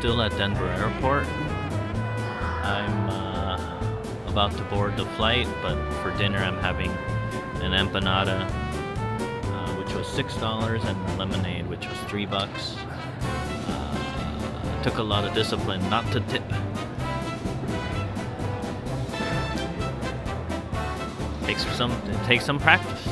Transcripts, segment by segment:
still at Denver Airport. I'm about to board the flight, but for dinner I'm having an empanada, which was $6, and lemonade, which was $3. It took a lot of discipline not to tip. It takes some practice.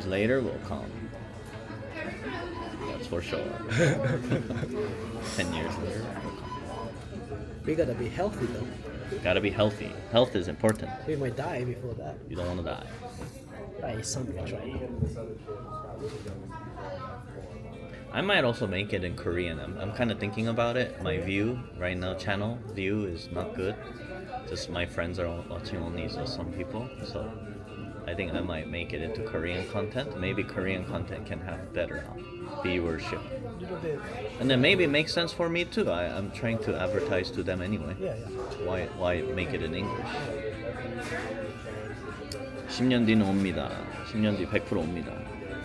Later will come. That's for sure. 10 years later will come. We gotta be healthy though. Gotta be healthy. Health is important. We might die before that. You don't want to die. Right, something right. I might also make it in Korean. I'm kind of thinking about it. My view right now, channel view is not good. Just my friends are watching only, so some people. So I think I might make it into Korean content. Maybe Korean content can have better viewership. And then maybe it makes sense for me too. I'm trying to advertise to them anyway. Yeah. Why make it in English? 10년 뒤는 옵니다. 10년 뒤 100% 옵니다.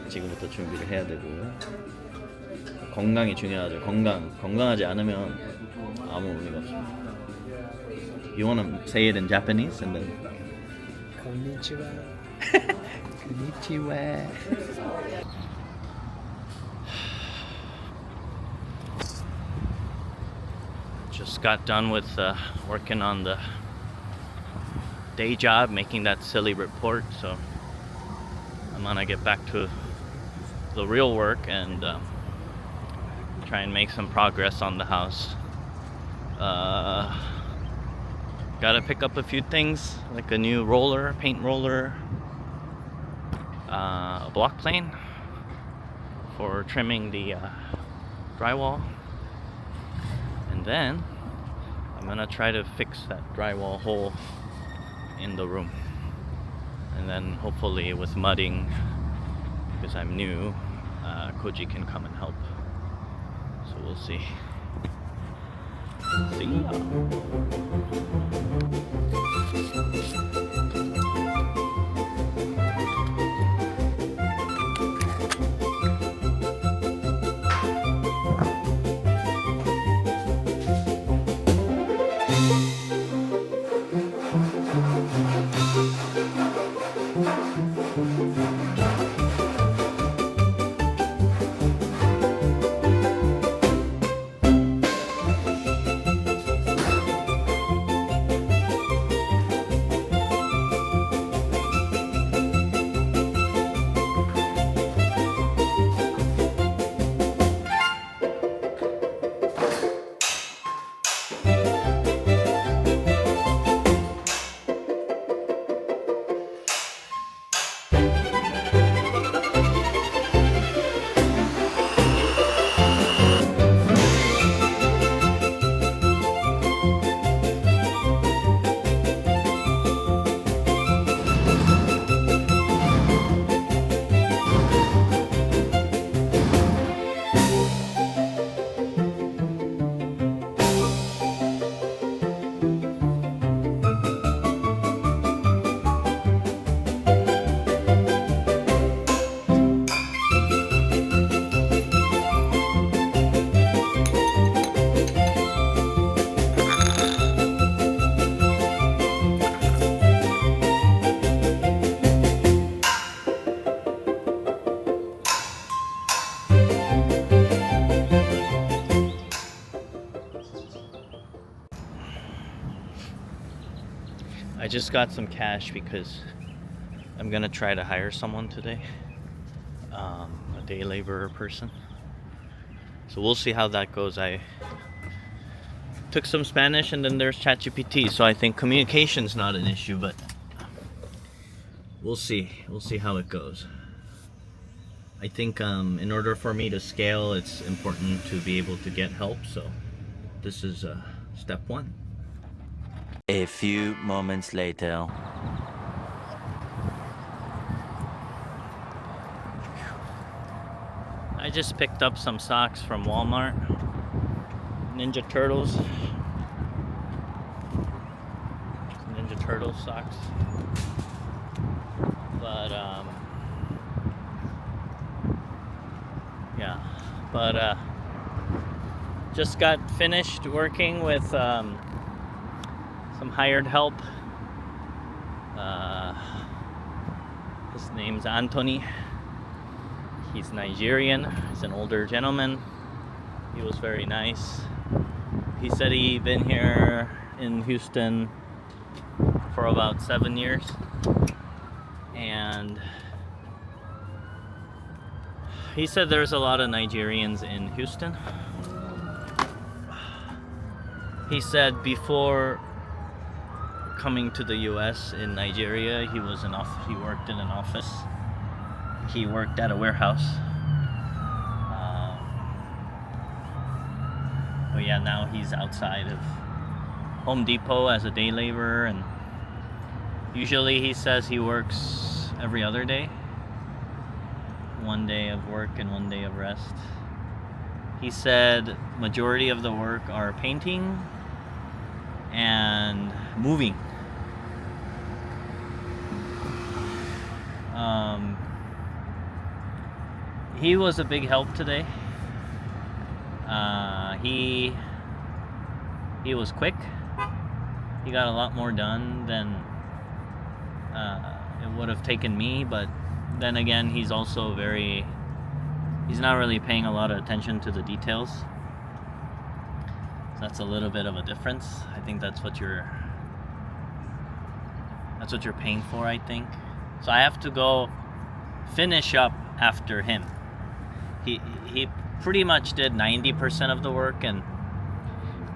지금부터 준비를 해야 되고 건강이 중요하죠. 건강하지 않으면 아무 의미가 없습니다. You wanna say it in Japanese and then Konnichiwa. Konnichiwa. Just got done with working on the day job, making that silly report, so I'm gonna get back to the real work and try and make some progress on the house. Gotta pick up a few things like a new paint roller, a block plane, for trimming the drywall, and then I'm gonna try to fix that drywall hole in the room, and then hopefully with mudding, because I'm new, Koji can come and help. So we'll see. See ya. I just got some cash because I'm gonna try to hire someone today, a day laborer person. So we'll see how that goes. I took some Spanish, and then there's ChatGPT, so I think communication's not an issue, but we'll see. We'll see how it goes. I think in order for me to scale, it's important to be able to get help, so this is step one. A few moments later. I just picked up some socks from Walmart. Ninja Turtles. Ninja Turtle socks. But yeah. But just got finished working with some hired help. His name's Anthony. He's Nigerian. He's an older gentleman. He was very nice. He said he'd been here in Houston for about 7 years, and he said there's a lot of Nigerians in Houston. He said before coming to the US in Nigeria, he worked in an office. He worked at a warehouse. But yeah, now he's outside of Home Depot as a day laborer, and usually he says he works every other day. 1 day of work and 1 day of rest. He said majority of the work are painting and moving. He was a big help today. He was quick. He got a lot more done than it would have taken me, but then again, he's not really paying a lot of attention to the details. So that's a little bit of a difference. I think that's what you're paying for, I think. So I have to go finish up after him. He pretty much did 90% of the work, and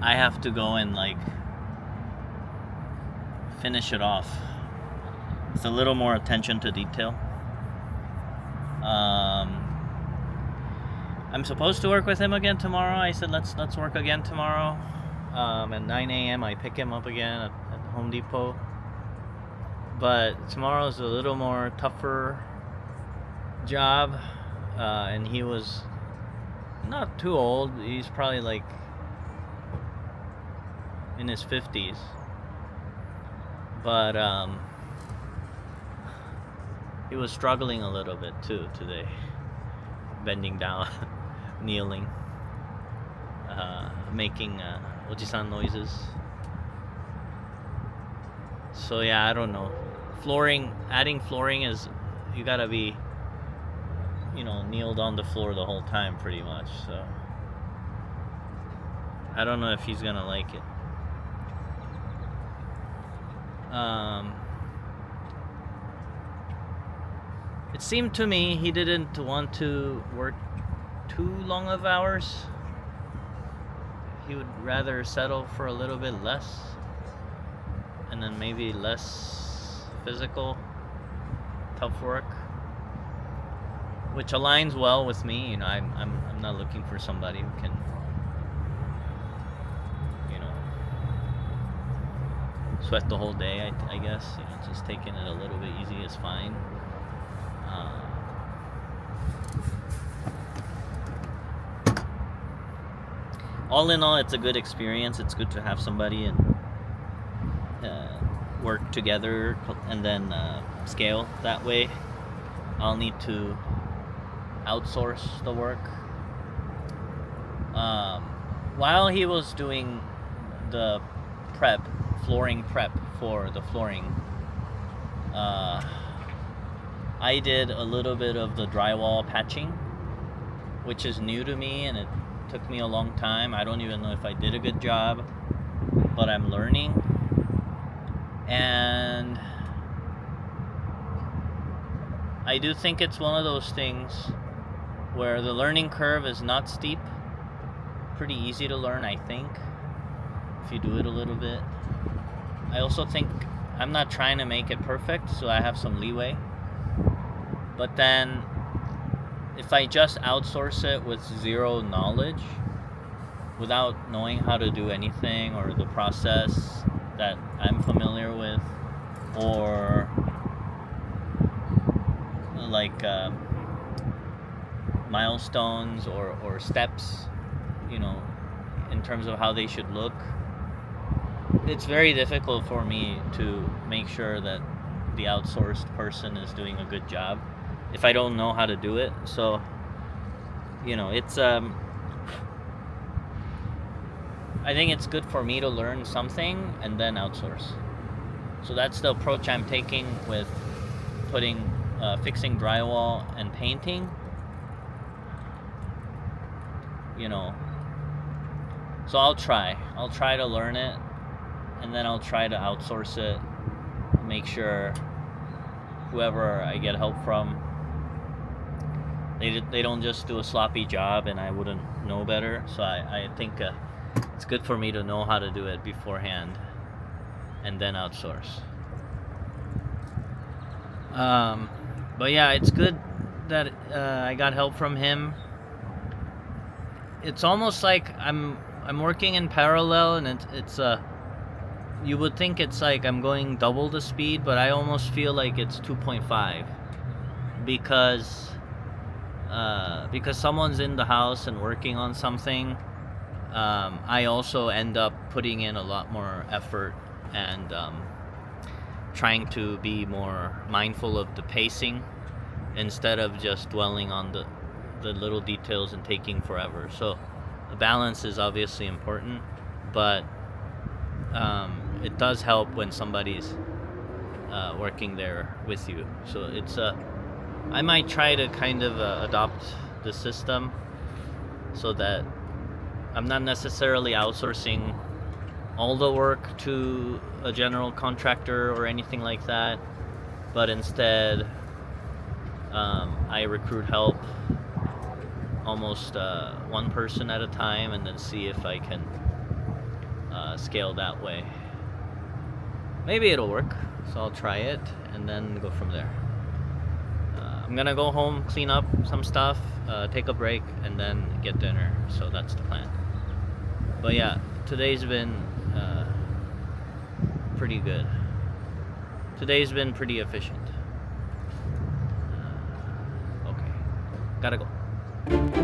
I have to go and finish it off with a little more attention to detail. I'm supposed to work with him again tomorrow. I said let's work again tomorrow. At 9 a.m. I pick him up again at Home Depot. But tomorrow's a little more tougher job, and he was not too old. He's probably like in his 50s. But he was struggling a little bit too today, bending down, kneeling, making ojisan noises. So yeah, I don't know. Adding flooring is, you gotta be, kneeled on the floor the whole time pretty much. So I don't know if he's gonna like it. It seemed to me he didn't want to work too long of hours. He would rather settle for a little bit less, and then maybe less physical, tough work, which aligns well with me. I'm not looking for somebody who can, sweat the whole day. I guess just taking it a little bit easy is fine. All in all, it's a good experience. It's good to have somebody and work together and then scale that way. I'll need to outsource the work. While he was doing the flooring prep for the flooring, I did a little bit of the drywall patching, which is new to me, and it took me a long time. I don't even know if I did a good job, but I'm learning. And I do think it's one of those things where the learning curve is not steep. Pretty easy to learn, I think, if you do it a little bit. I also think I'm not trying to make it perfect, so I have some leeway. But then if I just outsource it with zero knowledge, without knowing how to do anything or the process that I'm familiar with, or like milestones or steps, in terms of how they should look, it's very difficult for me to make sure that the outsourced person is doing a good job if I don't know how to do it. So it's I think it's good for me to learn something and then outsource. So that's the approach I'm taking with fixing drywall and painting. So I'll try to learn it, and then I'll try to outsource it, make sure whoever I get help from, they don't just do a sloppy job and I wouldn't know better. So I think it's good for me to know how to do it beforehand and then outsource. But yeah, it's good that I got help from him. It's almost like I'm working in parallel, and it's you would think it's like I'm going double the speed, but I almost feel like it's 2.5 because someone's in the house and working on something. I also end up putting in a lot more effort and trying to be more mindful of the pacing instead of just dwelling on the little details and taking forever. So the balance is obviously important, but it does help when somebody's working there with you. So it's I might try to kind of adopt the system so that I'm not necessarily outsourcing all the work to a general contractor or anything like that, but instead I recruit help almost one person at a time, and then see if I can scale that way. Maybe it'll work, so I'll try it and then go from there. I'm gonna go home, clean up some stuff, take a break, and then get dinner. So that's the plan. But yeah, today's been pretty good. Today's been pretty efficient. Okay, gotta go.